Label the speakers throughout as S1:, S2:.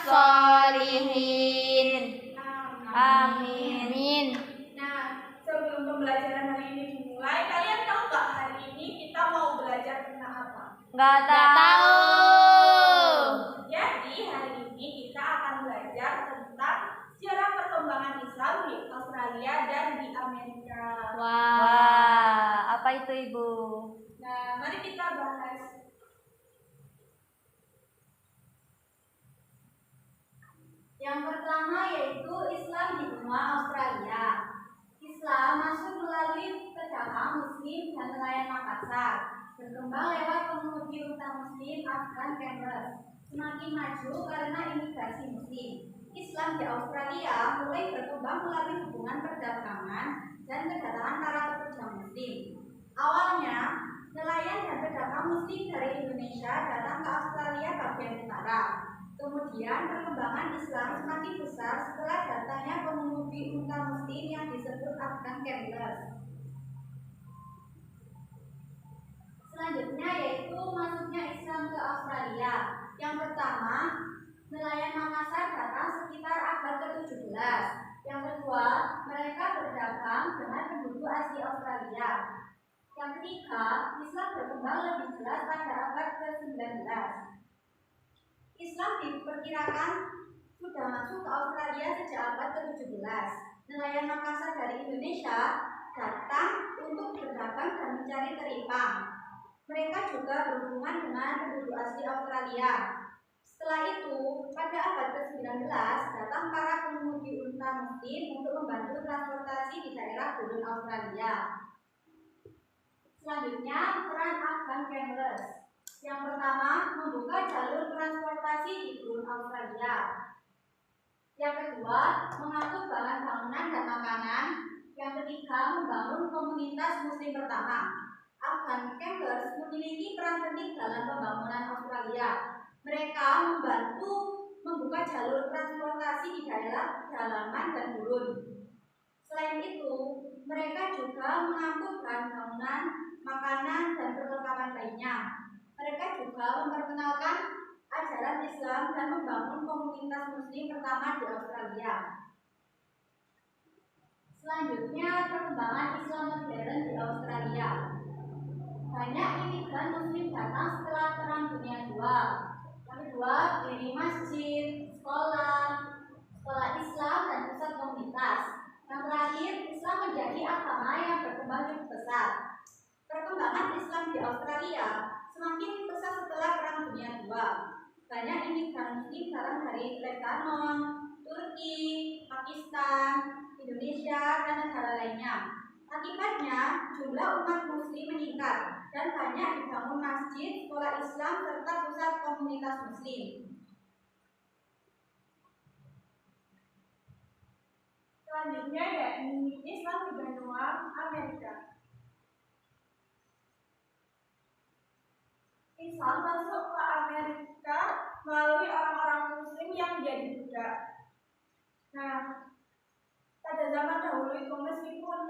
S1: sholihin. Amin.
S2: Nah, sebelum pembelajaran hari ini dimulai, kalian tahu nggak hari ini kita mau belajar tentang apa?
S1: Nggak tahu.
S2: Jadi hari ini kita akan belajar tentang sejarah perkembangan Islam di Australia dan di Amerika.
S1: Wah, apa itu Ibu?
S2: Nah, mari kita bahas.
S3: Yang pertama yaitu Islam di benua Australia. Islam masuk melalui pedagang Muslim dan nelayan Makassar, berkembang lewat pengemudi unta Muslim Afghan Camels, semakin maju karena imigrasi Muslim. Islam di Australia mulai berkembang melalui hubungan perdagangan dan kedatangan para pekerja Muslim. Awalnya, nelayan dan pedagang Muslim dari Indonesia datang ke Australia bagian utara. Kemudian perkembangan Islam semakin besar setelah datangnya pengemudi unta Muslim yang disebut Afghan Camels. Selanjutnya yaitu masuknya Islam ke Australia. Yang pertama, nelayan Makassar datang sekitar abad ke-17. Yang kedua, mereka berdagang dengan penduduk asli Australia. Yang ketiga, Islam berkembang lebih jelas pada abad ke-19. Islam diperkirakan sudah masuk ke Australia sejak abad ke-17. Nelayan Makassar dari Indonesia datang untuk berdagang dan mencari teripang. Mereka juga berhubungan dengan penduduk asli Australia. Setelah itu, pada abad ke-19 datang para pengemudi unta Muslim untuk membantu transportasi di daerah gurun Australia. Selanjutnya, peran Afghan Camels. Yang pertama, membuka jalur transportasi di gurun Australia. Yang kedua, mengangkut bahan bangunan dan makanan. Yang ketiga, membangun komunitas Muslim pertama. Afghan Camels memiliki peran penting dalam pembangunan Australia. Mereka membantu membuka jalur transportasi di daerah pedalaman dan gurun. Selain itu, mereka juga mengangkut bahan bangunan, makanan, dan perlengkapan lainnya. Mereka juga memperkenalkan ajaran Islam dan membangun komunitas Muslim pertama di Australia. Selanjutnya, perkembangan Islam modern di Australia. Banyak imigran Muslim datang setelah Perang Dunia II. Yang kedua, diri masjid, sekolah Islam, dan pusat komunitas. Yang terakhir, Islam menjadi agama yang berkembang lebih besar. Perkembangan Islam di Australia semakin pesat setelah Perang Dunia II. Banyak imigran Muslim datang dari Lebanon, Turki, Pakistan, Indonesia, dan negara lainnya. Akibatnya, jumlah umat Muslim meningkat dan banyak dibangun masjid, sekolah Islam, serta pusat komunitas Muslim.
S2: Selanjutnya yakni Islam di benua Amerika. Islam masuk ke Amerika melalui orang-orang Muslim yang menjadi budak. Nah, pada zaman dahulu itu meskipun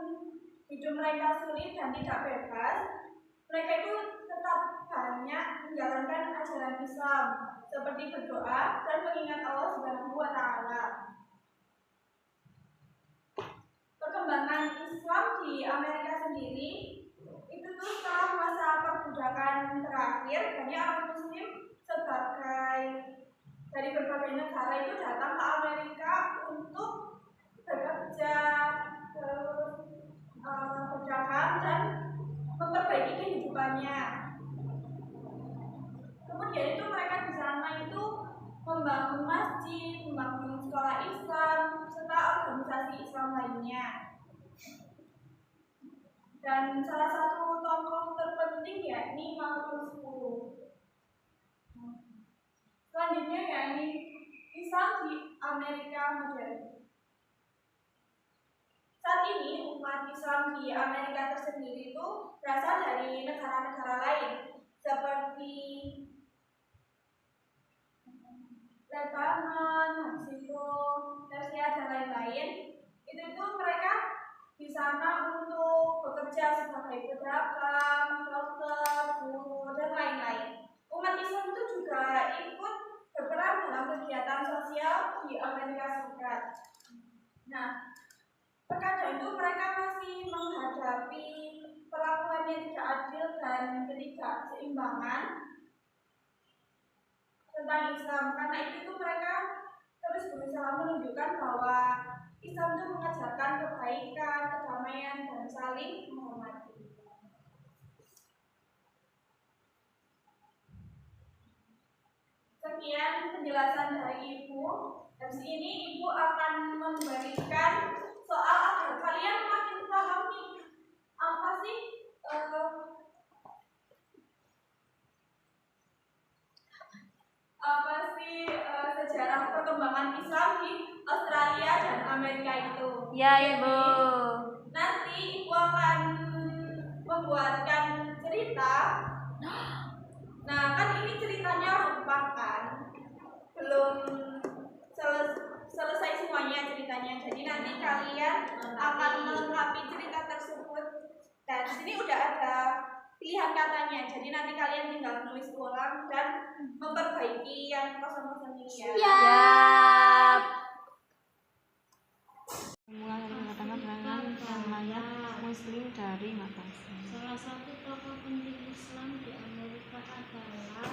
S2: hidup mereka sulit dan tidak bebas, mereka itu tetap banyak menjalankan ajaran Islam seperti berdoa dan mengingat Allah Subhanahu wa Ta'ala. Perkembangan Islam di Amerika sendiri itu tuh setelah masa perbudakan terakhir, banyak orang Muslim dari berbagai negara itu datang ke Amerika untuk bekerja, berdagang dan memperbaiki kehidupannya. Kemudian itu mereka di sana itu membangun masjid, membangun sekolah Islam, serta organisasi Islam lainnya. Dan salah satu tokoh terpenting yakni Markus X. Selanjutnya yakni Islam di Amerika modern. Saat ini umat Islam di Amerika tersendiri itu berasal dari negara-negara lain seperti Lebanon, Meksiko, Persia, dan lain-lain. Itu mereka di sana untuk bekerja sebagai pedagang, dokter, guru, dan lain-lain. Umat Islam itu juga ikut berperan dalam kegiatan sosial Australia di Amerika Serikat. Nah, terkadang itu mereka masih menghadapi perlakuan yang tidak adil dan ketidakseimbangan tentang Islam. Karena itu mereka terus berusaha menunjukkan bahwa Islam itu mengajarkan kebaikan, kedamaian, dan saling menghormati. Sekian penjelasan dari Ibu. Habis ini Ibu akan memberikan soal agar kalian makin pahami apa sih sejarah perkembangan Islam di Australia dan Amerika itu.
S1: Ya, Ibu.
S2: Nanti Ibu akan membuatkan cerita. Nah, kan ini ceritanya rupak kan, belum selesai semuanya ceritanya. Jadi nanti kalian akan melengkapi cerita tersebut. Dan di sini udah ada pilihan katanya. Jadi nanti kalian tinggal menulis ulang dan memperbaiki yang kosong-kosong ini ya.
S1: Siap. Semua mengatakan keterangan namanya Muslim dari Makassar.
S3: Salah satu tokoh penting Islam di Amerika adalah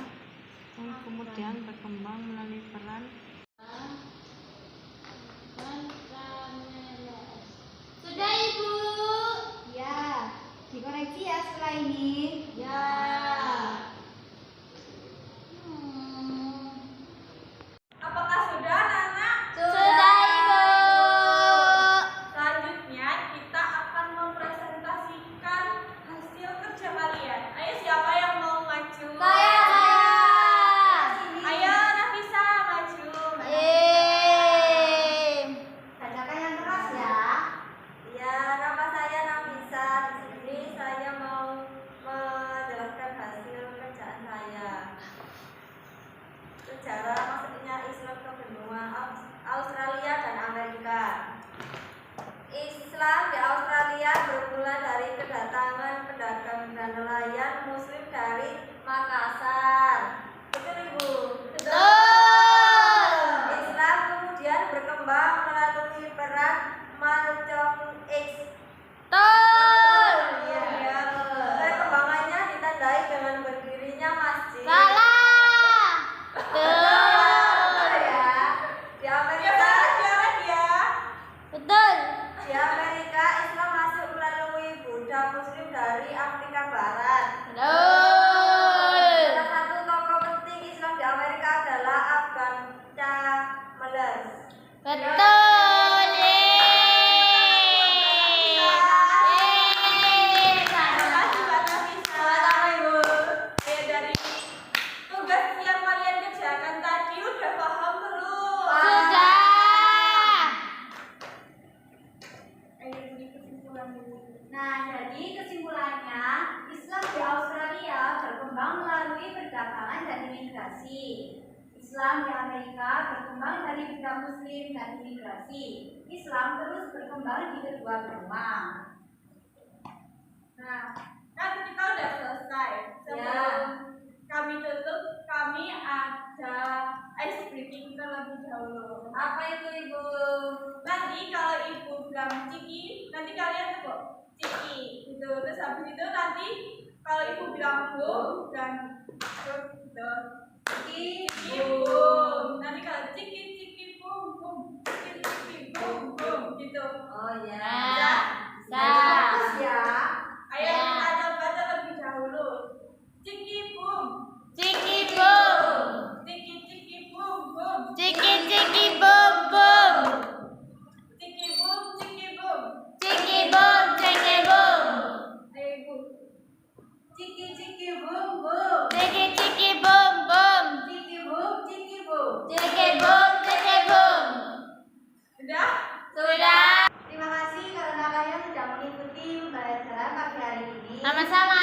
S1: Yang kemudian berkembang melalui peran
S3: Sudah Ibu? Ya. Dikoreksi ya setelah ini. Ya.
S2: Apakah sudah anak-anak?
S1: Sudah, Ibu.
S2: Selanjutnya kita akan mempresentasikan hasil kerja kalian. Ayo siapa yang mau maju?
S1: Saya.
S2: Ayo Nafisa maju.
S3: Bacakan yang keras ya.
S4: Ya, nama saya Nafisa. Di sini saya mau menjelaskan hasil kerjaan saya. Sejarah maksudnya Islam ke benua Australia dan Amerika. Islam di Australia bermula dari kedatangan pedagang dan nelayan Muslim dari Makassar. Betul Ibu?
S1: Betul.
S4: Islam kemudian berkembang melalui peran Malcolm X.
S1: Betul.
S4: Iya. Perkembangannya ditandai dengan berdirinya masjid.
S1: Salah. Betul.
S4: Ya. Di
S2: Ya,
S4: Amerika,
S2: dia.
S1: Betul.
S4: di Amerika Islam masuk melalui Buddha Muslim dari Afrika Barat.
S1: Betul.
S4: Salah satu tokoh penting Islam di Amerika adalah Afghan Chamelers.
S1: Betul.
S2: Terima kasih Mbak Nafisa.
S4: Ibu.
S2: Ya, dari tugas yang kalian kerjakan tadi udah paham belum?
S1: Sudah.
S2: Ayo ini kesimpulan dulu.
S3: Nah, jadi kesimpulannya, Islam di Australia berkembang melalui perdagangan dan imigrasi. Islam di Amerika berkembang dari bidang Muslim dan imigrasi. Islam terus berkembang di kedua benua.
S2: Nah, kan kita udah selesai. Sebelum kami tutup, kami ada ice breaking terlebih dahulu.
S4: Apa itu Ibu?
S2: Nanti kalau Ibu bilang Ciki, nanti kalian tepuk Ciki gitu. Terus habis itu nanti kalau Ibu bilang Bu dan terus gitu. Ciki bum. Nanti kalau Ciki bum bum, Ciki bum bum gitu.
S4: Oh ya.
S1: Ya.
S3: Bagus ya.
S2: Ayo kita coba terlebih dahulu. Ciki bum,
S1: Ciki bum.
S2: ciki bum bum,
S1: Ciki ciki bum bum.
S2: ciki bum, ciki bum.
S1: Ciki bum ciki bum.
S2: Ayo Ibu.
S3: Ciki ciki bum bum.
S1: Ciki ciki bum bum.
S3: Ciki bum ciki bum.
S1: Ciki bum ciki bum.
S2: Sudah?
S1: Sudah.
S3: Terima kasih karena kalian sudah mengikuti pembelajaran pagi hari ini.
S1: Sama-sama.